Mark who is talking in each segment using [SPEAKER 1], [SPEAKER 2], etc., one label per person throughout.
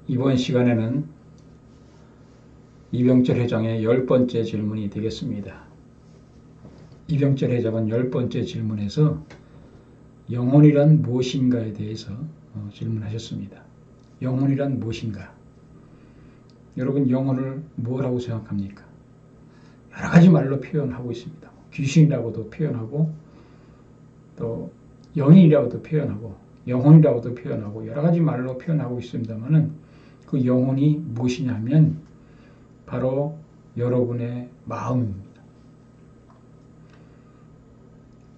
[SPEAKER 1] 이번 시간에는 이병철 회장의 10번째 질문이 되겠습니다. 이병철 회장은 10번째 질문에서 영혼이란 무엇인가에 대해서 질문하셨습니다. 영혼이란 무엇인가? 여러분, 영혼을 뭐라고 생각합니까? 여러 가지 말로 표현하고 있습니다. 귀신이라고도 표현하고, 또 영인이라고도 표현하고, 영혼이라고도 표현하고, 여러 가지 말로 표현하고 있습니다만은 그 영혼이 무엇이냐 하면 바로 여러분의 마음입니다.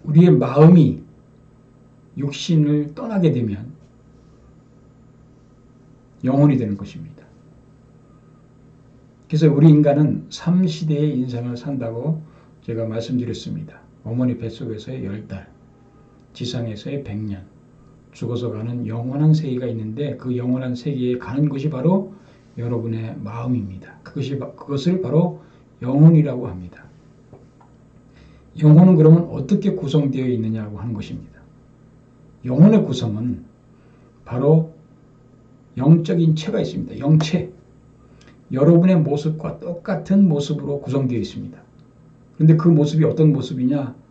[SPEAKER 1] 우리의 마음이 육신을 떠나게 되면 영혼이 되는 것입니다. 그래서 우리 인간은 3시대의 인생을 산다고 제가 말씀드렸습니다. 어머니 뱃속에서의 10달, 지상에서의 100년, 죽어서 가는 영원한 세계가 있는데 그 영원한 세계에 가는 것이 바로 여러분의 마음입니다. 그것을 바로 영혼이라고 합니다. 영혼은 그러면 어떻게 구성되어 있느냐고 하는 것입니다. 영혼의 구성은 바로 영적인 체가 있습니다. 영체. 여러분의 모습과 똑같은 모습으로 구성되어 있습니다. 그런데 그 모습이 어떤 모습이냐?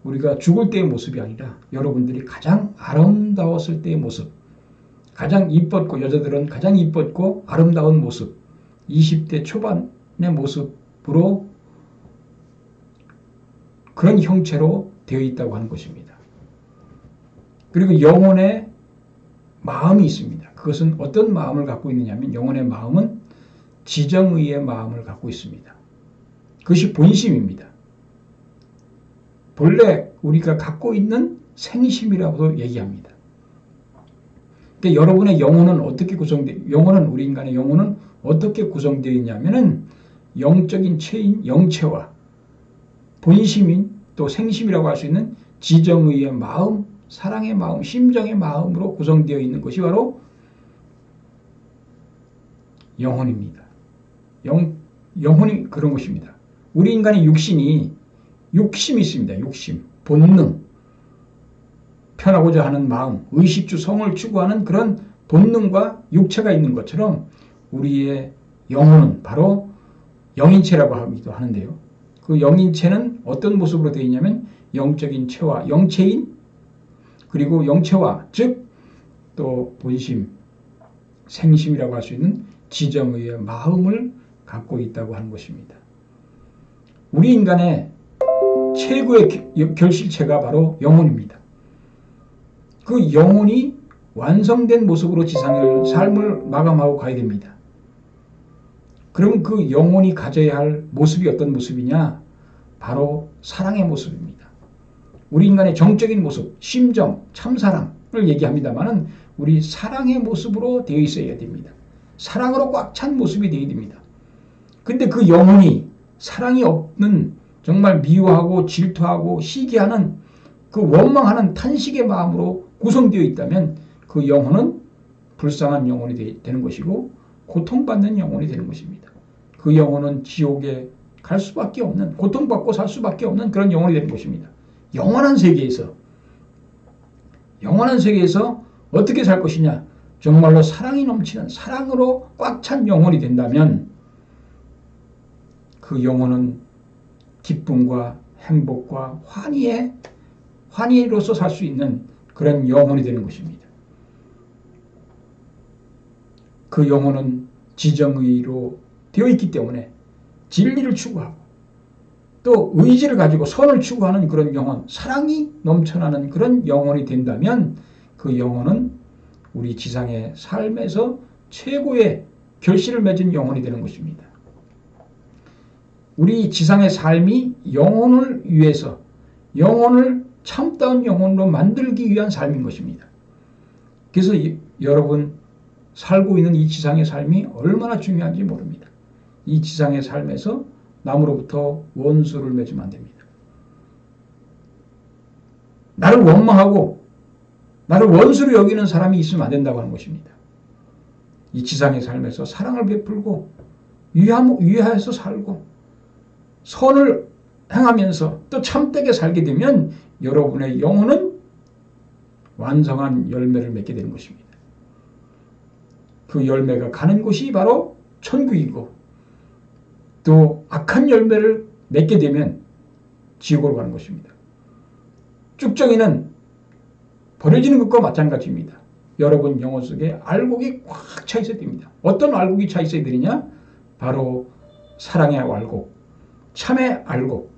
[SPEAKER 1] 우리가 죽을 때의 모습이 아니라 여러분들이 가장 아름다웠을 때의 모습, 가장 이뻤고, 여자들은 가장 이뻤고 아름다운 모습, 20대 초반의 모습으로 그런 형체로 되어 있다고 하는 것입니다. 그리고 영혼의 마음이 있습니다. 그것은 어떤 마음을 갖고 있느냐 하면 영혼의 마음은 지정의의 마음을 갖고 있습니다. 그것이 본심입니다. 본래 우리가 갖고 있는 생심이라고도 얘기합니다. 그러니까 여러분의 영혼은 어떻게 우리 인간의 영혼은 어떻게 구성되어 있냐면은 영적인 체인 영체와 본심인 또 생심이라고 할 수 있는 지정의의 마음, 사랑의 마음, 심정의 마음으로 구성되어 있는 것이 바로 영혼입니다. 영혼이 그런 것입니다. 우리 인간의 육신이 욕심이 있습니다. 욕심, 본능, 편하고자 하는 마음, 의식주, 성을 추구하는 그런 본능과 육체가 있는 것처럼 우리의 영혼은 바로 영인체라고 하기도 하는데요. 그 영인체는 어떤 모습으로 되어 있냐면 영적인 체와 영체인, 그리고 영체와 즉 또 본심, 생심이라고 할 수 있는 지정의의 마음을 갖고 있다고 하는 것입니다. 우리 인간의 최고의 결실체가 바로 영혼입니다. 그 영혼이 완성된 모습으로 지상의 삶을 마감하고 가야 됩니다. 그럼 그 영혼이 가져야 할 모습이 어떤 모습이냐? 바로 사랑의 모습입니다. 우리 인간의 정적인 모습, 심정, 참사랑을 얘기합니다만은 우리 사랑의 모습으로 되어 있어야 됩니다. 사랑으로 꽉 찬 모습이 되어야 됩니다. 근데 그 영혼이 사랑이 없는 정말 미워하고 질투하고 시기하는 그 원망하는 탄식의 마음으로 구성되어 있다면 그 영혼은 불쌍한 영혼이 되는 것이고 고통받는 영혼이 되는 것입니다. 그 영혼은 지옥에 갈 수밖에 없는, 고통받고 살 수밖에 없는 그런 영혼이 되는 것입니다. 영원한 세계에서 어떻게 살 것이냐? 정말로 사랑이 넘치는, 사랑으로 꽉 찬 영혼이 된다면 그 영혼은 기쁨과 행복과 환희로서 살 수 있는 그런 영혼이 되는 것입니다. 그 영혼은 지정의로 되어 있기 때문에 진리를 추구하고 또 의지를 가지고 선을 추구하는 그런 영혼, 사랑이 넘쳐나는 그런 영혼이 된다면 그 영혼은 우리 지상의 삶에서 최고의 결실을 맺은 영혼이 되는 것입니다. 우리 지상의 삶이 영혼을 위해서, 영혼을 참다운 영혼으로 만들기 위한 삶인 것입니다. 그래서 여러분 살고 있는 이 지상의 삶이 얼마나 중요한지 모릅니다. 이 지상의 삶에서 남으로부터 원수를 맺으면 안 됩니다. 나를 원망하고 나를 원수로 여기는 사람이 있으면 안 된다고 하는 것입니다. 이 지상의 삶에서 사랑을 베풀고 위하여서 살고 선을 행하면서 또 참되게 살게 되면 여러분의 영혼은 완성한 열매를 맺게 되는 것입니다. 그 그 열매가 가는 곳이 바로 천국이고 또 악한 열매를 맺게 되면 지옥으로 가는 것입니다. 쭉정이는 버려지는 것과 마찬가지입니다. 여러분 영혼 속에 알곡이 꽉 차 있어야 됩니다. 어떤 알곡이 차 있어야 되느냐? 바로 사랑의 알곡, 참의 알곡,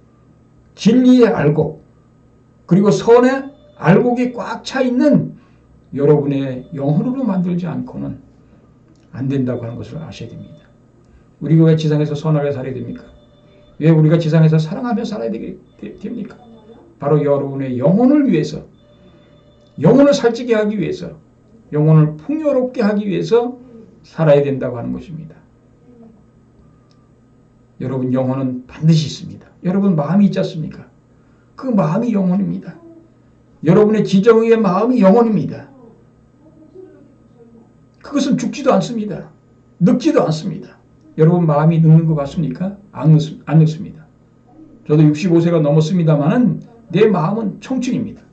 [SPEAKER 1] 진리의 알곡, 그리고 선의 알곡이 꽉 차 있는 여러분의 영혼으로 만들지 않고는 안 된다고 하는 것을 아셔야 됩니다. 우리가 왜 지상에서 선하게 살아야 됩니까? 왜 우리가 지상에서 사랑하며 살아야 됩니까? 바로 여러분의 영혼을 위해서, 영혼을 살찌게 하기 위해서, 영혼을 풍요롭게 하기 위해서 살아야 된다고 하는 것입니다. 여러분 영혼은 반드시 있습니다. 여러분 마음이 있지 않습니까? 그 마음이 영혼입니다. 여러분의 지정의의 마음이 영혼입니다. 그것은 죽지도 않습니다. 늙지도 않습니다. 여러분 마음이 늙는 것 같습니까? 안 늙습니다. 저도 65세가 넘었습니다만 내 마음은 청춘입니다.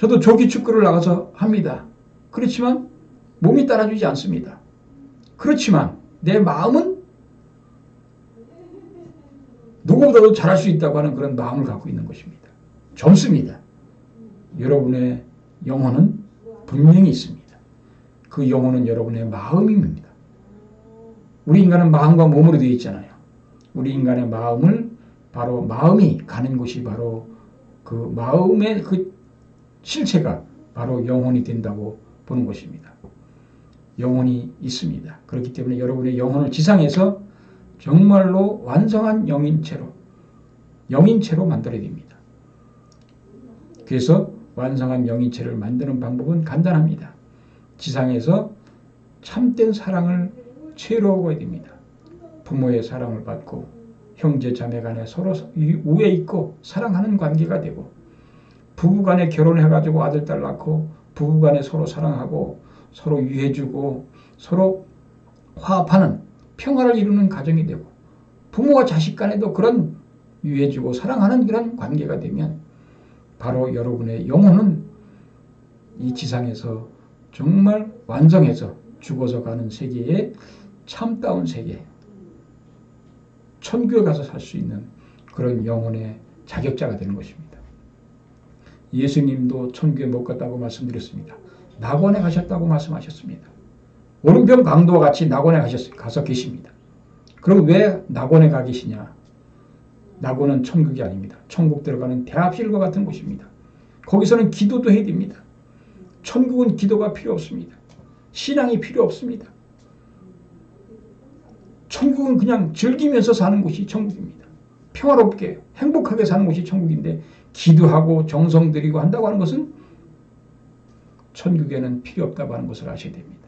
[SPEAKER 1] 저도 조기 축구를 나가서 합니다. 그렇지만 몸이 따라주지 않습니다. 그렇지만 내 마음은 누구보다도 잘할 수 있다고 하는 그런 마음을 갖고 있는 것입니다. 젊습니다. 여러분의 영혼은 분명히 있습니다. 그 영혼은 여러분의 마음입니다. 우리 인간은 마음과 몸으로 되어 있잖아요. 우리 인간의 마음을 바로 마음이 가는 곳이 바로 그 마음의 그 실체가 바로 영혼이 된다고 보는 것입니다. 영혼이 있습니다. 그렇기 때문에 여러분의 영혼을 지상에서 정말로 완성한 영인체로 만들어야 됩니다. 그래서 완성한 영인체를 만드는 방법은 간단합니다. 지상에서 참된 사랑을 채로워야 됩니다. 부모의 사랑을 받고 형제 자매 간에 서로 우애 있고 사랑하는 관계가 되고 부부 간에 결혼해가지고 아들 딸 낳고 부부 간에 서로 사랑하고 서로 유해주고 서로 화합하는 평화를 이루는 가정이 되고 부모와 자식 간에도 그런 유해주고 사랑하는 그런 관계가 되면 바로 여러분의 영혼은 이 지상에서 정말 완성해서 죽어서 가는 세계의 참다운 세계, 천국에 가서 살 수 있는 그런 영혼의 자격자가 되는 것입니다. 예수님도 천국에 못 갔다고 말씀드렸습니다. 낙원에 가셨다고 말씀하셨습니다. 오른편 강도와 같이 낙원에 가서 계십니다. 그럼 왜 낙원에 가 계시냐? 낙원은 천국이 아닙니다. 천국 들어가는 대합실과 같은 곳입니다. 거기서는 기도도 해야 됩니다. 천국은 기도가 필요 없습니다. 신앙이 필요 없습니다. 천국은 그냥 즐기면서 사는 곳이 천국입니다. 평화롭게 행복하게 사는 곳이 천국인데 기도하고 정성 들이고 한다고 하는 것은 천국에는 필요 없다고 하는 것을 아셔야 됩니다.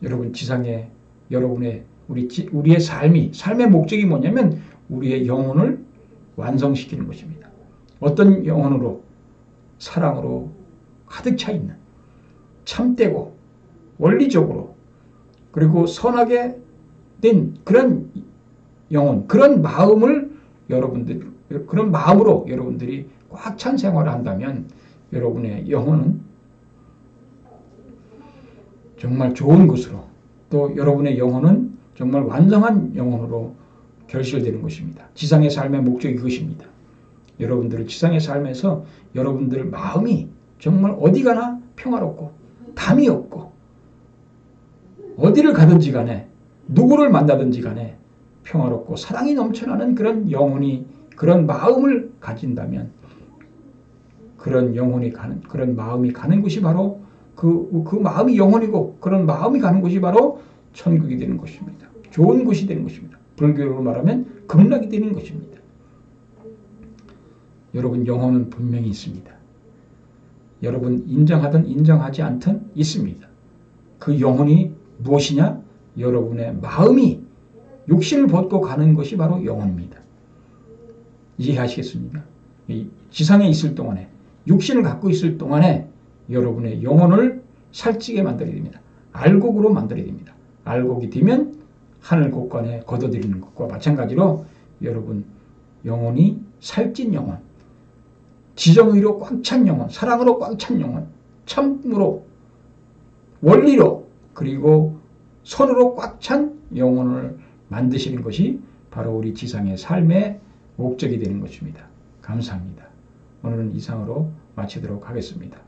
[SPEAKER 1] 여러분 지상에 여러분의 우리의 삶의 목적이 뭐냐면 우리의 영혼을 완성시키는 것입니다. 어떤 영혼으로? 사랑으로 가득 차 있는 참되고 원리적으로 그리고 선하게 된 그런 영혼, 그런 마음을 그런 마음으로 여러분들이 꽉 찬 생활을 한다면 여러분의 영혼은 정말 좋은 것으로 또 여러분의 영혼은 정말 완성한 영혼으로 결실되는 것입니다. 지상의 삶의 목적이 그것입니다. 여러분들의 지상의 삶에서 여러분들 마음이 정말 어디 가나 평화롭고 담이 없고 어디를 가든지 간에 누구를 만나든지 간에 평화롭고 사랑이 넘쳐나는 그런 영혼이 그런 마음을 가진다면 그런 영혼이 가는 그런 마음이 가는 곳이 바로 그 마음이 영혼이고 그런 마음이 가는 곳이 바로 천국이 되는 것입니다. 좋은 곳이 되는 것입니다. 불교로 말하면 극락이 되는 것입니다. 여러분 영혼은 분명히 있습니다. 여러분 인정하든 인정하지 않든 있습니다. 그 영혼이 무엇이냐? 여러분의 마음이 육신을 벗고 가는 것이 바로 영혼입니다. 이해하시겠습니까? 이 지상에 있을 동안에 육신을 갖고 있을 동안에 여러분의 영혼을 살찌게 만들어야 됩니다. 알곡으로 만들어야 됩니다. 알곡이 되면 하늘 곳간에 걷어들이는 것과 마찬가지로 여러분 영혼이 살찐 영혼, 지정의로 꽉 찬 영혼, 사랑으로 꽉 찬 영혼, 참으로 원리로 그리고 손으로 꽉 찬 영혼을 만드시는 것이 바로 우리 지상의 삶의 목적이 되는 것입니다. 감사합니다. 오늘은 이상으로 마치도록 하겠습니다.